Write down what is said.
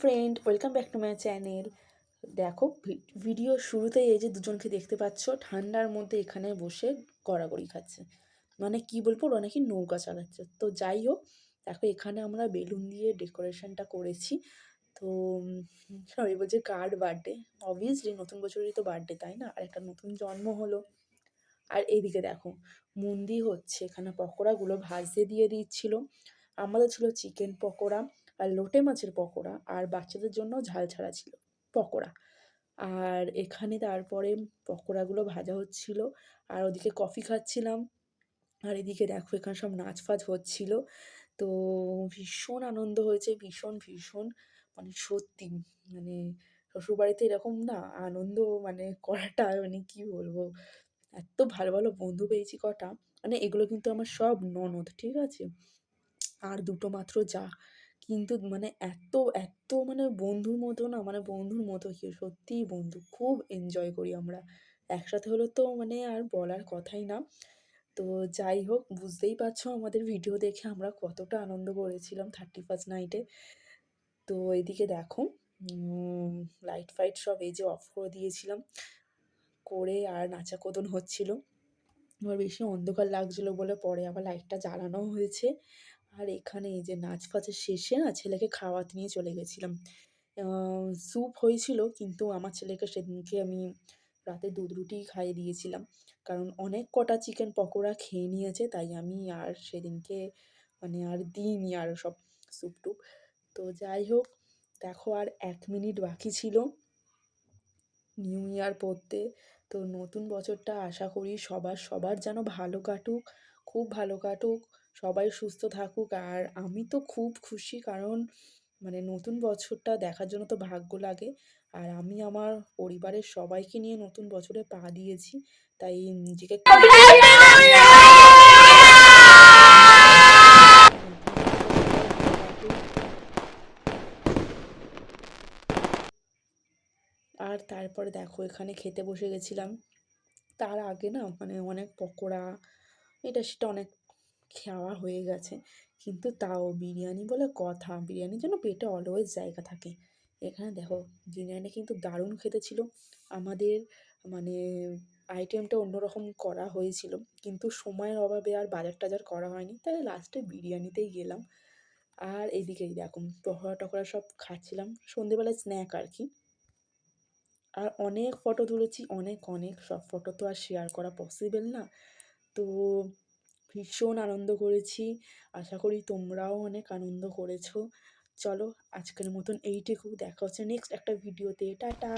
Friend, welcome back to my channel. দেখো, video শুরুতেই এই যে দুজনকে দেখতে পাচ্ছ ঠান্ডার মধ্যে এখানে বসে গড়াগড়ি খাচ্ছে। মানে কি বলবো, ওরা নাকি নৌকা চালাচ্ছে। তো যাই হোক, দেখো এখানে আমরা বেলুন দিয়ে ডেকোরেশনটা করেছি। তো সবাই বলছে কার বার্থডে। অবভিয়াসলি নতুন বছরেরই তো বার্থডে, তাই না? আর একটা নতুন জন্ম হলো। আর এইদিকে দেখো মুন্দি হচ্ছে, এখানে পকোড়াগুলো ভাজতে দিয়ে দিচ্ছিল। আমাদের ছিল চিকেন পকোড়া আর লোটে মাছের পকোড়া, আর বাচ্চাদের জন্য ঝাল ছাড়া ছিল পকোড়া। আর এখানে তারপরে পকোড়াগুলো ভাজা হচ্ছিল, আর ওদিকে কফি খাচ্ছিলাম। আর এদিকে দেখো এখানে সব নাচ ফাচ হচ্ছিল। তো ভীষণ আনন্দ হয়েছে, ভীষণ ভীষণ, মানে সত্যি, মানে শ্বশুরবাড়িতে এরকম না আনন্দ মানে করাটা, মানে কি বলবো, এত ভালো ভালো বন্ধু পেয়েছি কটা। মানে এগুলো কিন্তু আমার সব ননদ, ঠিক আছে? আর দুটো মাত্র যা। কিন্তু মানে এত এত মানে বন্ধুর মতো না, মানে বন্ধুর মতো কি, সত্যিই বন্ধু, খুব এনজয় করি আমরা একসাথে হলে। তো মানে আর বলার কথাই না। তো যাই হোক, বুঝতেই পারছো আমাদের ভিডিও দেখে আমরা কতটা আনন্দ করেছিলাম 31st নাইটে। তো এদিকে দেখো লাইট ফাইট সব এই যে অফ করে দিয়েছিলাম, করে আর নাচাকোদন হচ্ছিল। এবার বেশি অন্ধকার লাগছিল বলে পরে আবার লাইটটা জ্বালানো হয়েছে। আর এখানে এই যে নাচ ফাচের শেষে না ছেলেকে খাওয়াতে নিয়ে চলে গেছিলাম। স্যুপ হয়েছিল, কিন্তু আমার ছেলেকে সেদিনকে আমি রাতে দুধ রুটিই খাইয়ে দিয়েছিলাম। কারণ অনেক কটা চিকেন পকোড়া খেয়ে নিয়েছে, তাই আমি আর সেদিনকে মানে আর দিইনি আর সব স্যুপ টুপ। তো যাই হোক, দেখো আর 1 মিনিট বাকি ছিল নিউ ইয়ার পড়তে। তো নতুন বছরটা আশা করি সবার সবার যেন ভালো কাটুক, খুব ভালো কাটুক, সবাই সুস্থ থাকুক। আর আমি তো খুব খুশি, কারণ মানে নতুন বছরটা দেখার জন্য তো ভাগ্য লাগে। আর আমি আমার পরিবারের সবাইকে নিয়ে নতুন বছরে পা দিয়েছি, তাই নিজেকে খুব নতুন বছরটা সবার ভালো কাটুক। আর তারপরে দেখো এখানে খেতে বসে গেছিলাম। তার আগে না মানে অনেক পকোড়া, এটা সেটা অনেক খাওয়া হয়ে গেছে। কিন্তু তাও বিরিয়ানি বলে কথা, বিরিয়ানির জন্য পেটে অলওয়েজ জায়গা থাকে। এখানে দেখো বিরিয়ানি কিন্তু দারুণ খেতে ছিল। আমাদের মানে আইটেমটা অন্যরকম করা হয়েছিল, কিন্তু সময়ের অভাবে আর বাজার টাজার করা হয়নি, তাই লাস্টে বিরিয়ানিতেই গেলাম। আর এদিকেই দেখো পকোড়া টকোড়া সব খাচ্ছিলাম, সন্ধেবেলায় স্ন্যাক আর কি। আর অনেক ফটো তুলেছি, অনেক অনেক, সব ফটো তো আর শেয়ার করা পসিবল না। তো ভীষণ আনন্দ করেছি, আশা করি তোমরাও অনেক আনন্দ করেছো। চলো আজকের মতন এইটুকু, দেখা হচ্ছে নেক্সট একটা ভিডিওতে। টাটা।